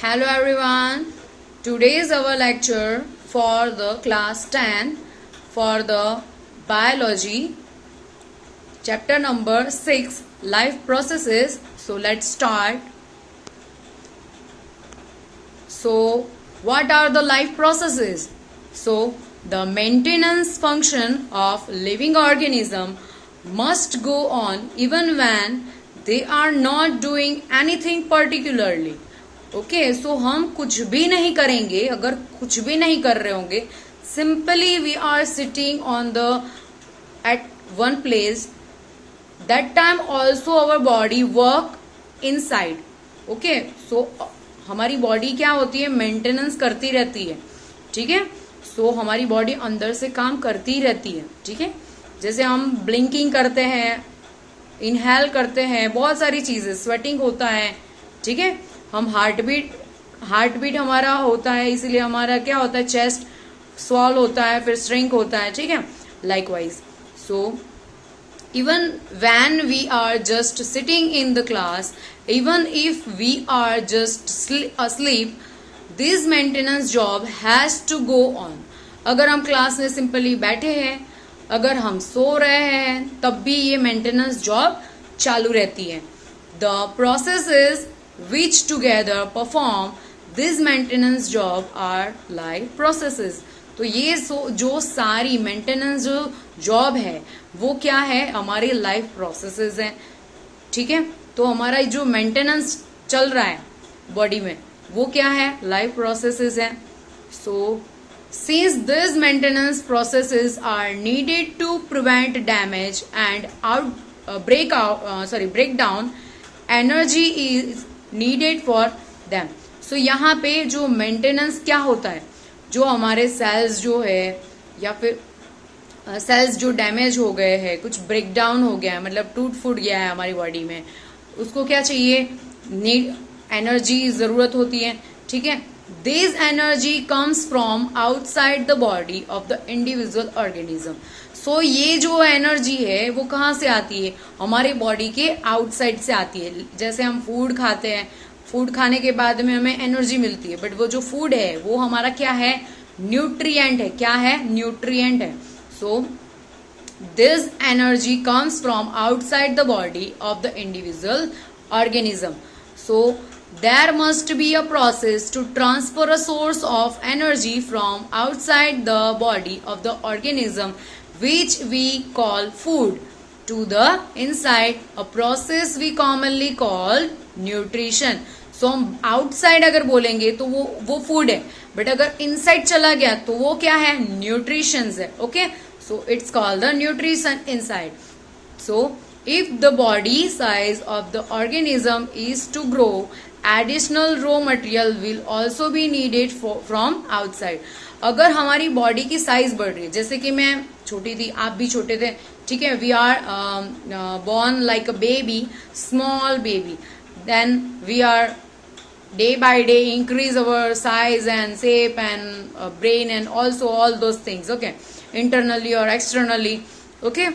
Hello everyone. Today is our lecture for the class 10 for the biology chapter number 6 life processes. So let's start. So what are the life processes? So the maintenance function of living organism must go on even when they are not doing anything particularly. Okay so हम कुछ भी नहीं करेंगे, अगर कुछ भी नहीं कर रहे होंगे, simply we are sitting on the at one place, that time also our body work inside. Okay so हमारी बॉडी क्या होती है, मेंटेनेंस करती रहती है. ठीक है, सो हमारी बॉडी अंदर से काम करती रहती है. ठीक है, जैसे हम ब्लिंकिंग करते हैं, इनहेल करते हैं, बहुत सारी चीजें, स्वेटिंग होता है. ठीक है, हम हार्ट बीट हमारा होता है, इसीलिए हमारा क्या होता है, चेस्ट स्वॉल होता है, फिर श्रिंक होता है. ठीक है, likewise so even when we are just sitting in the class, even if we are just asleep, this maintenance job has to go on. अगर हम क्लास में सिंपली बैठे हैं, अगर हम सो रहे हैं, तब भी ये मेंटेनेंस जॉब चालू रहती है. The processes which together perform this maintenance job are life processes. तो ये जो सारी मेंटेनेंस जो जॉब है वो क्या है, हमारी लाइफ प्रोसेसेस है. ठीक है, तो हमारा जो मेंटेनेंस चल रहा है बॉडी में वो क्या है, लाइफ प्रोसेसेस है. सो since these maintenance processes are needed to prevent damage and breakdown, energy is needed for them. So यहाँ पे जो मेंटेनेंस क्या होता है, जो हमारे सेल्स जो है या फिर सेल्स जो डैमेज हो गए हैं, कुछ ब्रेक डाउन हो गया है, मतलब टूट फूट गया है हमारी बॉडी में, उसको क्या चाहिए, नीड एनर्जी जरूरत होती है. ठीक है, this energy comes from outside the body of the individual organism. So ये जो एनर्जी है वो कहाँ से आती है, हमारे बॉडी के आउटसाइड से आती है. जैसे हम फूड खाते हैं, फूड खाने के बाद में हमें एनर्जी मिलती है, बट वो जो फूड है वो हमारा क्या है, न्यूट्रिएंट है. क्या है, न्यूट्रिएंट है. So this energy comes from outside the body of the individual organism. So there must be a process to transfer a source of energy from outside the body of the organism, which we call food, to the inside, a process we commonly call nutrition. So हम outside अगर बोलेंगे तो वो food है, but अगर inside चला गया तो वो क्या है, nutrition है. Okay, so it's called the nutrition inside. So if the body size of the organism is to grow, additional raw material will also be needed from outside. अगर हमारी बॉडी की साइज बढ़ रही है, जैसे कि मैं छोटी थी, आप भी छोटे थे. ठीक है, we are born like a baby, small baby, then we are day by day increase our size and shape and brain and also all those things. Okay, internally or externally. Okay,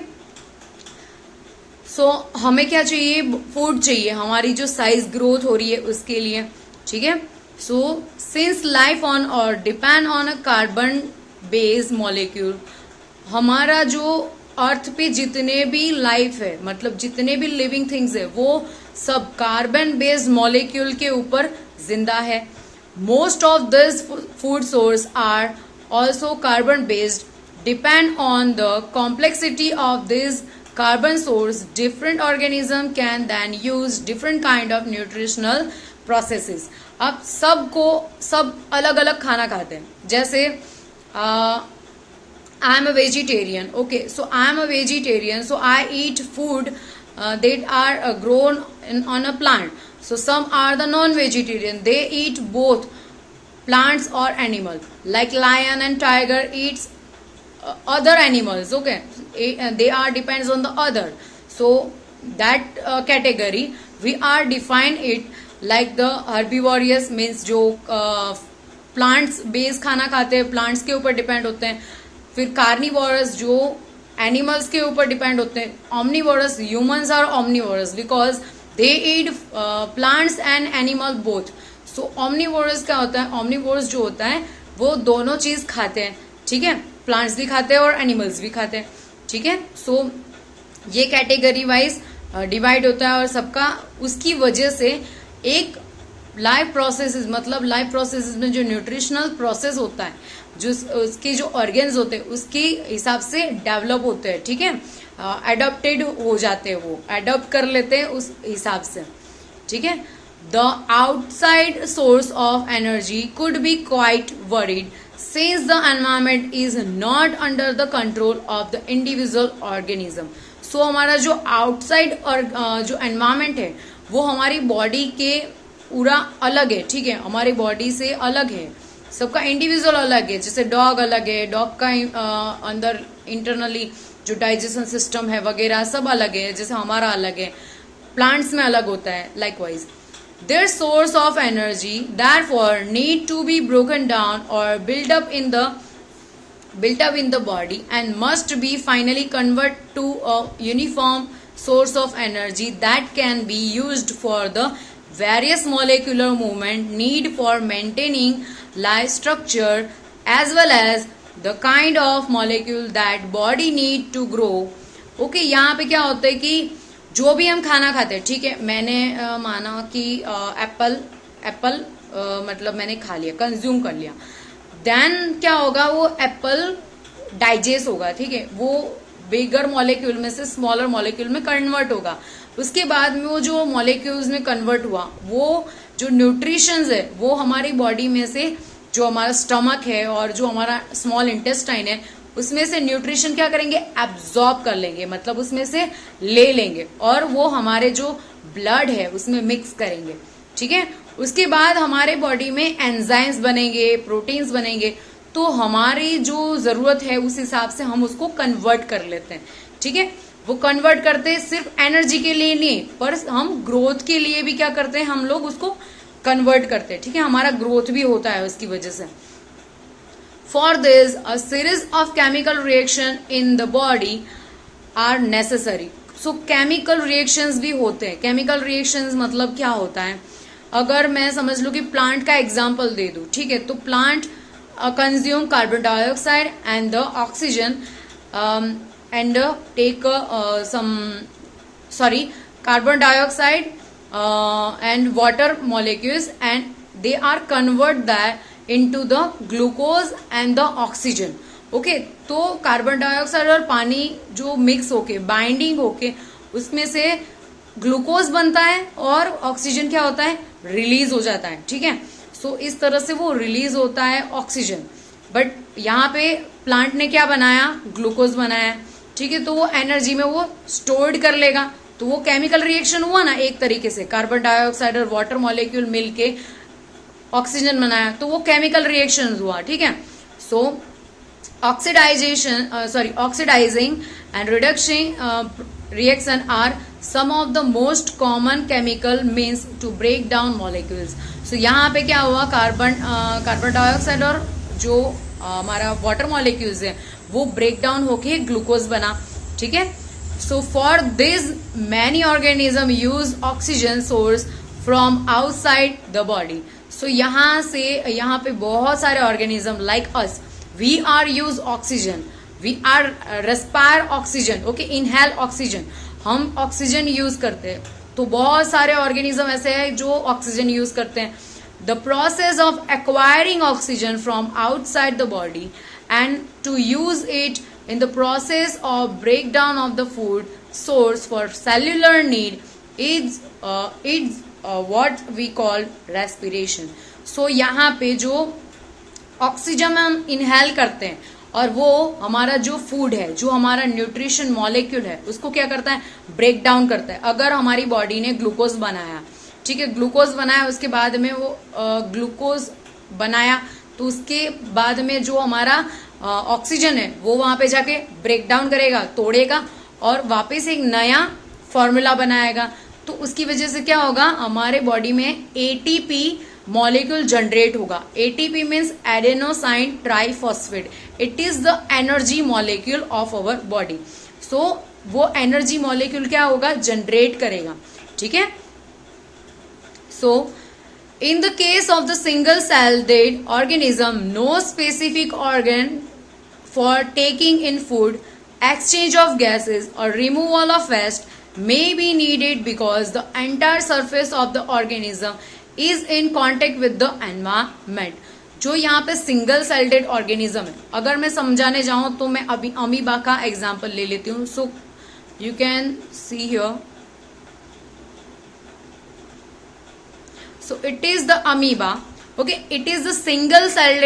सो हमें क्या चाहिए, food चाहिए, हमारी जो size growth हो रही है उसके लिए. ठीक है, सो सिंस लाइफ ऑन और depend on a carbon based molecule, हमारा जो अर्थ पे जितने भी लाइफ है, मतलब जितने भी लिविंग थिंग्स है, वो सब कार्बन बेस्ड मॉलिक्यूल के ऊपर जिंदा है. Most of this food source are also carbon based. Depend on the complexity of this carbon source, different organism can then use different kind of nutritional processes. अब सब अलग अलग खाना खाते हैं. जैसे I am a vegetarian. Okay, so I am a vegetarian, so I eat food that are grown on a plant. So some are the non-vegetarian, they eat both plants or animal, like lion and tiger eats other animals. Okay, they are depends on the other. So that category we are define it like the herbivorous, means जो plants based खाना खाते हैं, plants के ऊपर depend होते हैं. फिर carnivorous जो एनिमल्स के ऊपर डिपेंड होते हैं. omnivorous, humans are omnivorous because they eat plants and animal both. So omnivorous क्या होता है, ऑमनीवोरस जो होता है वो दोनों चीज खाते हैं, ठीक है, प्लांट्स भी खाते हैं और एनिमल्स भी खाते हैं, ठीक है। सो ये कैटेगरी वाइज डिवाइड होता है और सबका उसकी वजह से एक लाइफ प्रोसेसेस, मतलब लाइफ प्रोसेसेस में जो न्यूट्रिशनल प्रोसेस होता है, जो उसके जो ऑर्गेन्स होते हैं उसके हिसाब से डेवलप होते हैं, ठीक है, एडॉप्टेड हो जाते हैं, वो एडॉप्ट कर लेते हैं उस हिसाब से, ठीक है। The outside source of energy could be quite worried since the environment is not under the control of the individual organism. So हमारा जो आउटसाइड और जो एनवायरमेंट है वो हमारी बॉडी के पूरा अलग है, ठीक है, हमारी बॉडी से अलग है, सबका इंडिविजुअल अलग है। जैसे डॉग अलग है, डॉग का अंदर इंटरनली जो डाइजेशन सिस्टम है वगैरह सब अलग है, जैसे हमारा अलग है, प्लांट्स में अलग होता है likewise. Their source of energy therefore need to be broken down or built up in the body and must be finally converted to a uniform source of energy that can be used for the various molecular movement need for maintaining life structure as well as the kind of molecule that body need to grow. Okay, यहाँ पे क्या होता है कि जो भी हम खाना खाते हैं, ठीक है, मैंने माना कि एप्पल मतलब मैंने खा लिया, कंज्यूम कर लिया, देन क्या होगा, वो एप्पल डाइजेस्ट होगा, ठीक है, वो बिगर मॉलिक्यूल में से स्मॉलर मॉलिक्यूल में कन्वर्ट होगा। उसके बाद में वो जो मॉलिक्यूल्स में कन्वर्ट हुआ, वो जो न्यूट्रिशंस है वो हमारी बॉडी में से जो हमारा स्टमक है और जो हमारा स्मॉल इंटेस्टाइन है उसमें से न्यूट्रिशन क्या करेंगे, एब्जॉर्ब कर लेंगे, मतलब उसमें से ले लेंगे और वो हमारे जो ब्लड है उसमें मिक्स करेंगे, ठीक है। उसके बाद हमारे बॉडी में एंजाइम्स बनेंगे, प्रोटीन्स बनेंगे, तो हमारी जो जरूरत है उस हिसाब से हम उसको कन्वर्ट कर लेते हैं, ठीक है। वो कन्वर्ट करते हैं सिर्फ एनर्जी के लिए नहीं, पर हम ग्रोथ के लिए भी क्या करते हैं, हम लोग उसको कन्वर्ट करते हैं, ठीक है, हमारा ग्रोथ भी होता है उसकी वजह से। For this, a series of chemical reaction in the body are necessary. So chemical reactions भी होते हैं। chemical reactions मतलब क्या होता है, अगर मैं समझ लूँ कि प्लांट का एग्जाम्पल दे दूँ, ठीक है, तो plant consume carbon dioxide and the oxygen and take carbon dioxide and water molecules and they are convert that into the glucose and the oxygen. Okay, तो कार्बन डाइऑक्साइड और पानी जो मिक्स होके बाइंडिंग होके उसमें से ग्लूकोज बनता है और ऑक्सीजन क्या होता है, रिलीज हो जाता है, ठीक है। सो इस तरह से वो रिलीज होता है ऑक्सीजन, बट यहाँ पे प्लांट ने क्या बनाया, ग्लूकोज बनाया, ठीक है, तो वो एनर्जी में वो स्टोर्ड कर लेगा, तो वो केमिकल रिएक्शन हुआ ना एक तरीके से, कार्बन डाइऑक्साइड और वाटर मॉलिक्यूल मिलके ऑक्सीजन बनाया, तो वो केमिकल रिएक्शन हुआ, ठीक है। So oxidising and reduction reaction are some of the most common chemical means to break down molecules. So यहाँ पे क्या हुआ, कार्बन डाइऑक्साइड और जो हमारा वाटर मॉलिक्यूल्स है वो ब्रेक डाउन होके ग्लूकोज बना, ठीक है। So for this many organism use oxygen source from outside the body. So यहाँ पे बहुत सारे organism like us, we are use oxygen, we are respire oxygen, okay, inhale oxygen, हम ऑक्सीजन यूज करते हैं, तो बहुत सारे ऑर्गेनिज्म ऐसे हैं जो ऑक्सीजन यूज करते हैं। The process of acquiring oxygen from outside the body and to use it in the process of breakdown of the food source for cellular need is what we call respiration. So यहाँ पे जो oxygen हम inhale करते हैं और वो हमारा जो फूड है, जो हमारा न्यूट्रिशन मॉलिक्यूल है, उसको क्या करता है, ब्रेक डाउन करता है। अगर हमारी बॉडी ने ग्लूकोज बनाया, ठीक है, ग्लूकोज बनाया, उसके बाद में वो ग्लूकोज बनाया, तो उसके बाद में जो हमारा ऑक्सीजन है वो वहां पे जाके ब्रेक डाउन करेगा, तोड़ेगा और वापस एक नया फॉर्मूला बनाएगा। तो उसकी वजह से क्या होगा, हमारे बॉडी में एटीपी मॉलिक्यूल जनरेट होगा। ATP means adenosine triphosphate, it is the energy molecule of our body. So वो एनर्जी मॉलिक्यूल क्या होगा, जनरेट करेगा, ठीक है। सो In the case of the single-celled organism, no specific organ for taking in food, exchange of gases or removal of waste may be needed because the entire surface of the organism is in contact with the environment. जो यहाँ पे single सेल्डेड organism है, अगर मैं समझाने जाऊं तो मैं अभी अमीबा का एग्जांपल ले लेती हूँ. So you can see here. So it is the amoeba. Okay, it is the single celled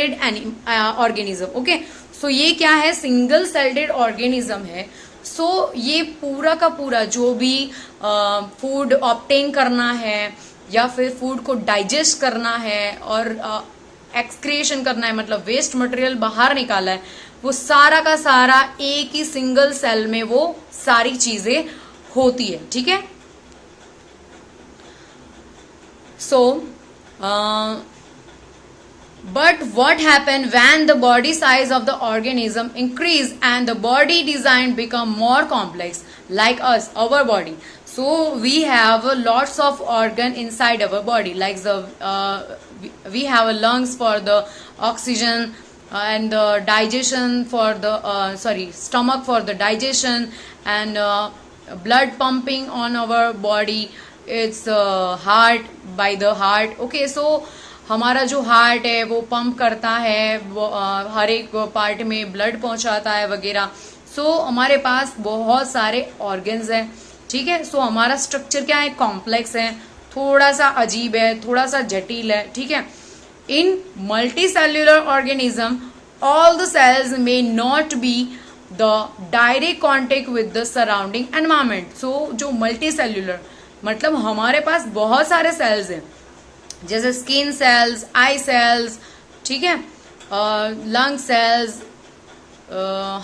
organism. Okay, so ये क्या है, सिंगल सेल्डेड ऑर्गेनिज्म है. सो ये पूरा का पूरा जो भी फूड ऑब्टेन करना है या फिर फूड को डाइजेस्ट करना है और एक्सक्रिएशन करना है, मतलब वेस्ट मटेरियल बाहर निकाला है, वो सारा का सारा एक ही सिंगल सेल में वो सारी चीजें होती है. ठीक है. So, but what happens when the body size of the organism increase and the body design become more complex, like us, our body? So we have lots of organ inside our body, like we have lungs for the oxygen and the digestion for the stomach for the digestion and blood pumping on our body. It's heart by the heart. Okay, so हमारा जो heart है वो pump करता है, वो हर एक part में blood पहुंचाता है वगैरह. सो हमारे पास बहुत सारे ऑर्गन्स हैं. ठीक है. सो हमारा स्ट्रक्चर क्या है, कॉम्प्लेक्स है, थोड़ा सा अजीब है, थोड़ा सा जटिल है. ठीक है. In multi cellular organism all the cells may not be the direct contact with the surrounding environment. So जो मल्टी सेल्यूलर मतलब हमारे पास बहुत सारे सेल्स हैं, जैसे स्किन सेल्स, आई सेल्स, ठीक है, लंग सेल्स,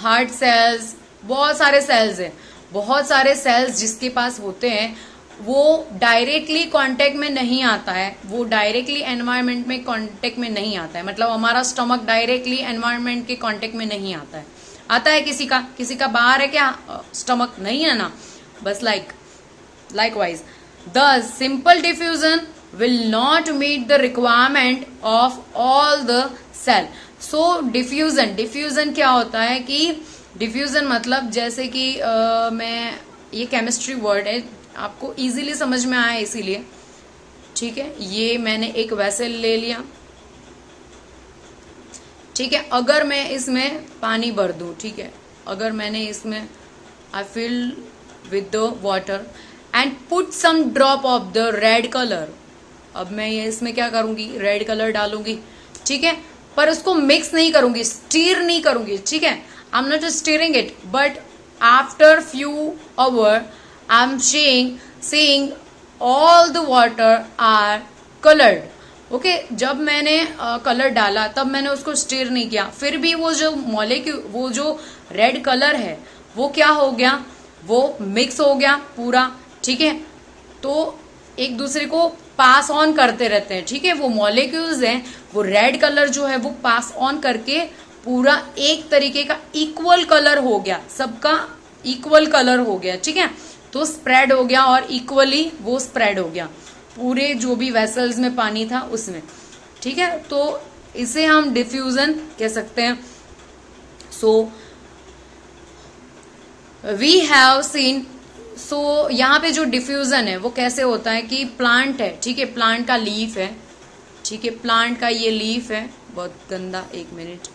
हार्ट सेल्स, बहुत सारे सेल्स हैं. बहुत सारे सेल्स जिसके पास होते हैं वो डायरेक्टली कांटेक्ट में नहीं आता है, वो डायरेक्टली एनवायरनमेंट में कांटेक्ट में नहीं आता है. मतलब हमारा स्टमक डायरेक्टली एनवायरनमेंट के कांटेक्ट में नहीं आता है. आता है किसी का बाहर है क्या स्टमक, नहीं है ना. बस likewise thus simple diffusion will not meet the requirement of all the cell. so diffusion क्या होता है कि diffusion मतलब जैसे कि मैं ये केमिस्ट्री वर्ड है, आपको इजीली समझ में आया इसीलिए. ठीक है. ये मैंने एक वेसल ले लिया. ठीक है. अगर मैं इसमें पानी भर दूं, ठीक है, अगर मैंने इसमें I fill with the water and put some drop of the red colour. अब मैं ये इसमें क्या करूंगी, रेड कलर डालूंगी. ठीक है. पर उसको मिक्स नहीं करूंगी, स्टीर नहीं करूंगी. ठीक है. I am not stirring it, but after few hour I am seeing all the water are coloured. Okay. जब मैंने कलर डाला तब मैंने उसको स्टीर नहीं किया, फिर भी वो जो मॉलिक्यूल, वो जो रेड कलर है वो क्या हो गया, वो मिक्स हो गया पूरा. ठीक है. तो एक दूसरे को पास ऑन करते रहते हैं. ठीक है. वो मॉलिक्यूल्स हैं, वो रेड कलर जो है वो पास ऑन करके पूरा एक तरीके का इक्वल कलर हो गया, सबका इक्वल कलर हो गया. ठीक है. तो स्प्रेड हो गया और इक्वली वो स्प्रेड हो गया पूरे जो भी वेसल्स में पानी था उसमें. ठीक है. तो इसे हम डिफ्यूजन कह सकते हैं. So we have seen. So यहाँ पे जो डिफ्यूजन है वो कैसे होता है कि प्लांट है. ठीक है. प्लांट का लीफ है. ठीक है. प्लांट का ये लीफ है, बहुत गंदा, एक मिनट.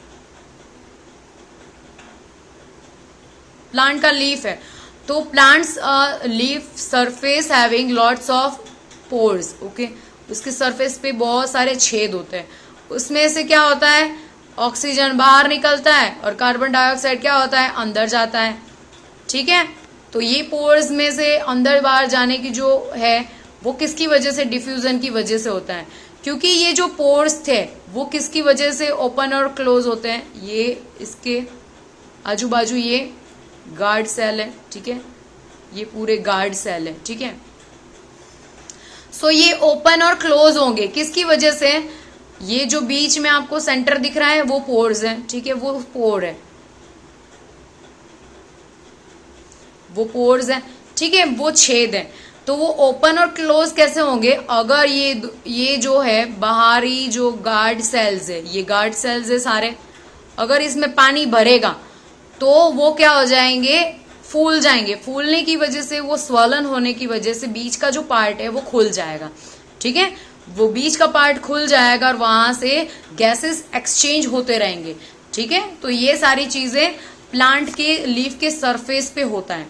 प्लांट का लीफ है. तो plants leaf surface having lots of pores. Okay. उसके सरफेस पे बहुत सारे छेद होते हैं. उसमें से क्या होता है, ऑक्सीजन बाहर निकलता है और कार्बन डाइऑक्साइड क्या होता है, अंदर जाता है. ठीक है. तो ये पोर्स में से अंदर बाहर जाने की जो है वो किसकी वजह से, डिफ्यूजन की वजह से होता है. क्योंकि ये जो पोर्स थे वो किसकी वजह से ओपन और क्लोज होते हैं, ये इसके आजू बाजू ये गार्ड सेल है. ठीक है. ये पूरे गार्ड सेल है. ठीक है. सो ये ओपन और क्लोज होंगे किसकी वजह से, ये जो बीच में आपको सेंटर दिख रहा है वो पोर्स है. ठीक है. वो पोर है, वो पोर्स है. ठीक है. वो छेद है. तो तो वो ओपन और क्लोज कैसे होंगे? अगर ये जो है बाहरी जो गार्ड सेल्स है, ये गार्ड सेल्स है सारे, अगर इसमें पानी भरेगा तो वो क्या हो जाएंगे? फूल जाएंगे। फूलने की वजह से, वो स्वलन होने की वजह से बीच का जो पार्ट है वो खुल जाएगा। ठीक है, वो बीच का पार्ट खुल जाएगा और वहां से गैसेस एक्सचेंज होते रहेंगे। ठीक है, तो ये सारी चीजें प्लांट के लीफ के सरफेस पे होता है।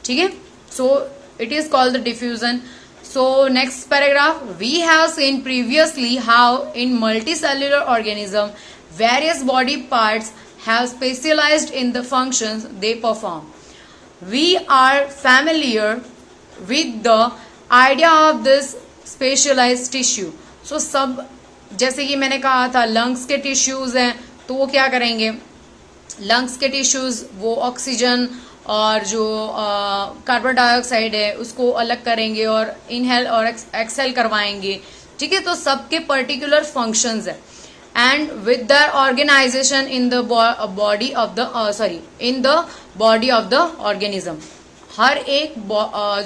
ठीक है, सो it is called the diffusion. So next paragraph, we have seen previously how in multicellular organism various body parts have specialized in the functions they perform. We are familiar with the idea of this specialized tissue. So सब, जैसे कि मैंने कहा था lungs के tissues हैं, तो वो क्या करेंगे? लंग्स के टिश्यूज वो ऑक्सीजन और जो कार्बन डाइऑक्साइड है उसको अलग करेंगे और इनहेल और एक्सहेल करवाएंगे। ठीक है, तो सबके पर्टिकुलर फंक्शंस है। And with the organisation in the body of the in the body of the organism, हर एक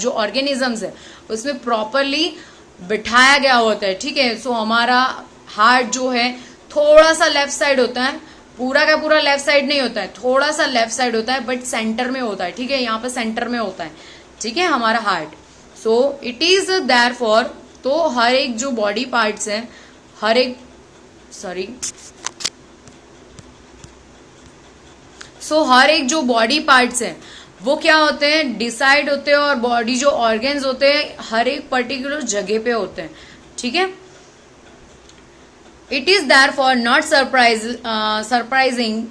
जो ऑर्गेनिजम्स है उसमें प्रॉपरली बिठाया गया होता है। ठीक है, सो हमारा हार्ट जो है थोड़ा सा लेफ्ट साइड होता है, पूरा का पूरा लेफ्ट साइड नहीं होता है, थोड़ा सा लेफ्ट साइड होता है, बट सेंटर में होता है। ठीक है, यहाँ पे सेंटर में होता है। ठीक है, हमारा heart. So it is there for, तो हर एक जो बॉडी पार्ट्स हैं, हर एक हर एक जो बॉडी पार्ट्स हैं वो क्या होते हैं? डिसाइड होते हैं, और बॉडी जो ऑर्गन्स होते हैं हर एक पर्टिकुलर जगह पे होते हैं। ठीक है, it is therefore not surprising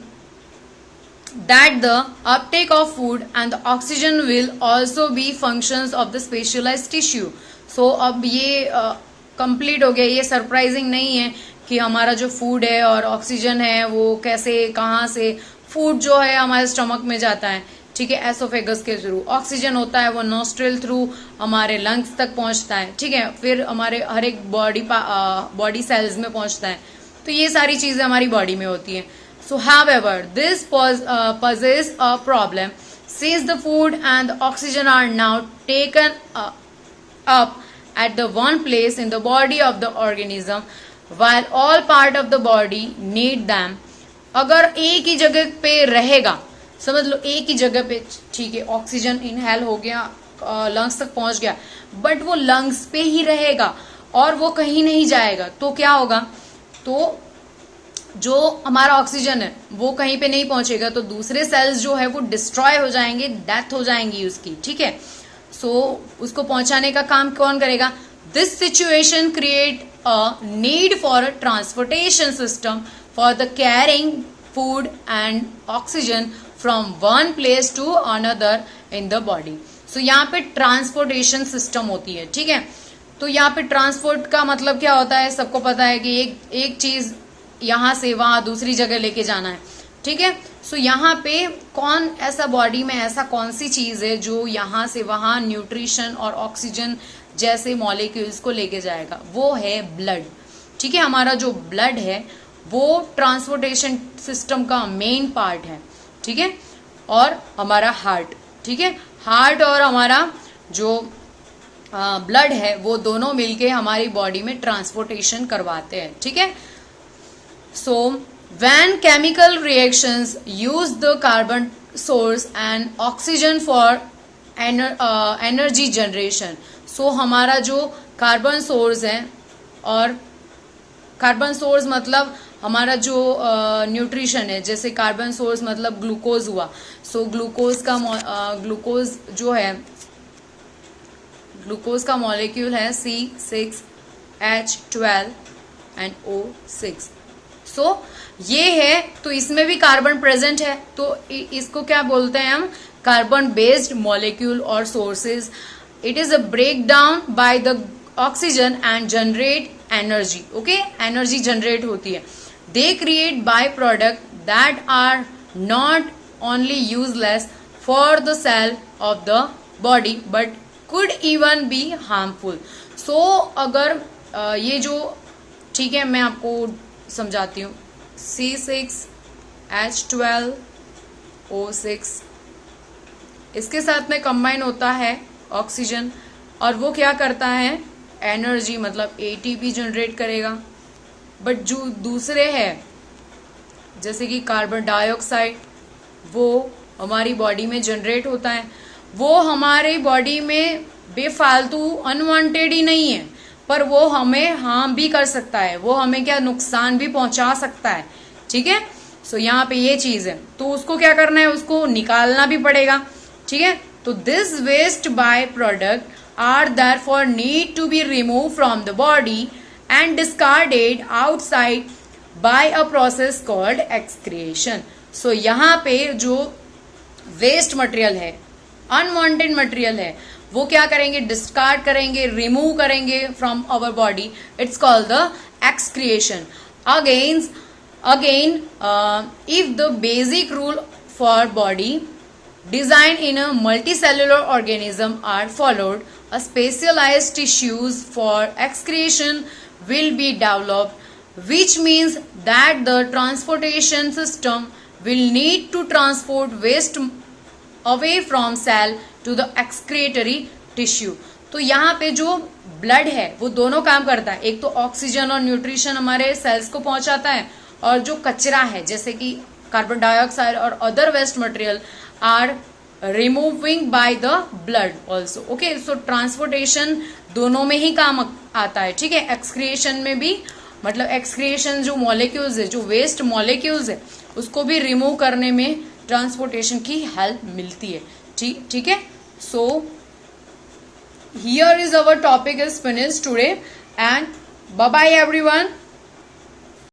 that the uptake of food and the oxygen will also be functions of the specialized tissue. So अब ये कंप्लीट हो गया। ये सरप्राइजिंग नहीं है कि हमारा जो फूड है और ऑक्सीजन है वो कैसे, कहाँ से। फूड जो है हमारे स्टमक में जाता है। ठीक है, एसोफेगस के थ्रू। ऑक्सीजन होता है वो नोस्ट्रिल थ्रू हमारे लंग्स तक पहुंचता है। ठीक है, फिर हमारे हर एक बॉडी सेल्स में पहुंचता है। तो ये सारी चीजें हमारी बॉडी में होती हैं। सो however this poses a problem since the food and the oxygen are now taken up at the one place in the body of the organism while all part of the body need them. अगर एक ही जगह पे रहेगा, समझ लो एक ही जगह पे, ठीक है, ऑक्सीजन इनहेल हो गया, लंग्स तक पहुंच गया, बट वो लंग्स पे ही रहेगा और वो कहीं नहीं जाएगा, तो क्या होगा? तो जो हमारा ऑक्सीजन है वो कहीं पे नहीं पहुंचेगा, तो दूसरे सेल्स जो है वो डिस्ट्रॉय हो जाएंगे, डेथ हो जाएंगी उसकी। ठीक है, सो उसको पहुंचाने का काम कौन करेगा? This situation create a need for a transportation system for the carrying food and oxygen from one place to another in the body. So यहाँ पे ट्रांसपोर्टेशन सिस्टम होती है। ठीक है, तो यहाँ पे ट्रांसपोर्ट का मतलब क्या होता है? सबको पता है कि एक चीज यहाँ से वहां दूसरी जगह लेके जाना है। ठीक है, सो यहाँ पे कौन ऐसा बॉडी में ऐसा कौन सी चीज है जो यहाँ से वहां न्यूट्रिशन और ऑक्सीजन जैसे मॉलिक्यूल्स को लेके जाएगा? वो है ब्लड। ठीक है, हमारा जो ब्लड है वो ट्रांसपोर्टेशन सिस्टम का मेन पार्ट है। ठीक है, और हमारा हार्ट, ठीक है, हार्ट और हमारा जो ब्लड है वो दोनों मिलके हमारी बॉडी में ट्रांसपोर्टेशन करवाते हैं। ठीक है, so when chemical reactions use the carbon source and oxygen for energy generation. So हमारा जो कार्बन सोर्स है, और कार्बन सोर्स मतलब हमारा जो न्यूट्रिशन है, जैसे कार्बन सोर्स मतलब ग्लूकोज हुआ। सो ग्लूकोज का मॉलिक्यूल है C6H12 एंड O6। सो ये है, तो इसमें भी कार्बन प्रेजेंट है, तो इसको क्या बोलते हैं हम? कार्बन बेस्ड मॉलिक्यूल और sources. It is a break down by the oxygen and generate energy. Okay, energy generate होती है। They create byproduct that are not only useless for the cell of the body but could even be harmful. So अगर ये जो, ठीक है, मैं आपको समझाती हूँ। C6H12O6 इसके साथ में कंबाइन होता है ऑक्सीजन, और वो क्या करता है, एनर्जी मतलब एटीपी जनरेट करेगा। बट जो दूसरे है जैसे कि कार्बन डाइऑक्साइड, वो हमारी बॉडी में जनरेट होता है, वो हमारी बॉडी में बेफालतू अनवांटेड ही नहीं है, पर वो हमें हार्म भी कर सकता है, वो हमें क्या नुकसान भी पहुंचा सकता है। ठीक है, सो यहाँ पे ये चीज है, तो उसको क्या करना है, उसको निकालना भी पड़ेगा। ठीक है, तो this waste by product are therefore need to be remove from the body and discarded outside by a process called excretion. So यहाँ पे जो वेस्ट मटेरियल है, अनवांटेड मटेरियल है, वो क्या करेंगे, डिस्कार्ड करेंगे, रिमूव करेंगे from our body, it's called the excretion. Again, if the basic rule for body design in a multicellular organism are followed, a specialized tissues for excretion will be developed, which means that the transportation system will need to transport waste away from cell to the excretory tissue। तो यहाँ पे जो blood है वो दोनों काम करता है, एक तो ऑक्सीजन और न्यूट्रिशन हमारे सेल्स को पहुंचाता है, और जो कचरा है जैसे कि कार्बन डाइऑक्साइड और other waste material are removing by the blood also. Okay, so transportation दोनों में ही काम आता है। ठीक है, एक्सक्रिएशन में भी, मतलब एक्सक्रिएशन जो मॉलिक्यूल्स है, जो वेस्ट मॉलिक्यूल्स है, उसको भी रिमूव करने में ट्रांसपोर्टेशन की हेल्प मिलती है। ठीक है, so here is our topic is finished today and bye bye everyone.